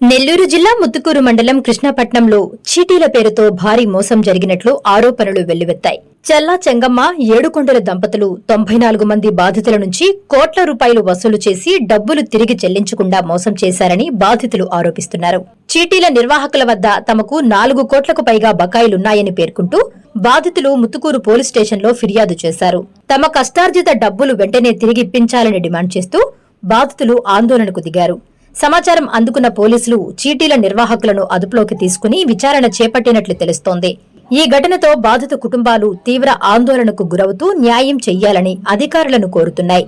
నెల్లూరు జిల్లా ముత్తుకూరు మండలం కృష్ణపట్నంలో చీటీల పేరుతో భారీ మోసం జరిగినట్లు ఆరోపణలు వెల్లువెత్తాయి. చల్లా చెంగమ్మ, ఏడుకొండల దంపతులు 94 మంది బాధితుల నుంచి కోట్ల రూపాయలు వసూలు చేసి డబ్బులు తిరిగి చెల్లించకుండా మోసం చేశారని బాధితులు ఆరోపిస్తున్నారు. చీటీల నిర్వాహకుల వద్ద తమకు 4 కోట్లకు పైగా బకాయిలున్నాయని పేర్కొంటూ బాధితులు ముత్తుకూరు పోలీస్ స్టేషన్లో ఫిర్యాదు చేశారు. తమ కష్టార్జిత డబ్బులు వెంటనే తిరిగిప్పించాలని డిమాండ్ చేస్తూ బాధితులు ఆందోళనకు దిగారు. సమాచారం అందుకున్న పోలీసులు చీటీల నిర్వాహకులను అదుపులోకి తీసుకుని విచారణ చేపట్టినట్లు తెలుస్తోంది. ఈ ఘటనతో బాధిత కుటుంబాలు తీవ్ర ఆందోళనకు గురవుతూ న్యాయం చెయ్యాలని అధికారులను కోరుతున్నాయి.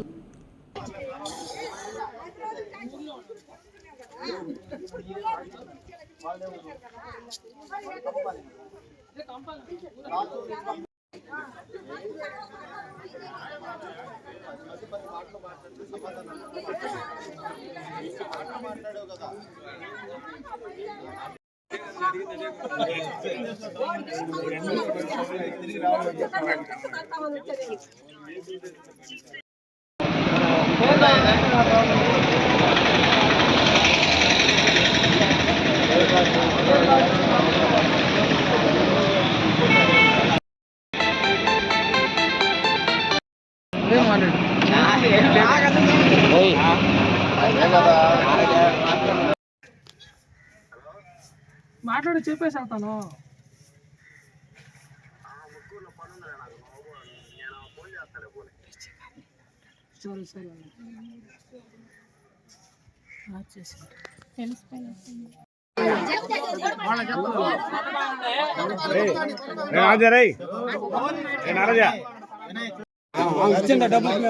మాట్లాడి చెప్పేసి వెళ్తాను. సరే సరే డబ్బులు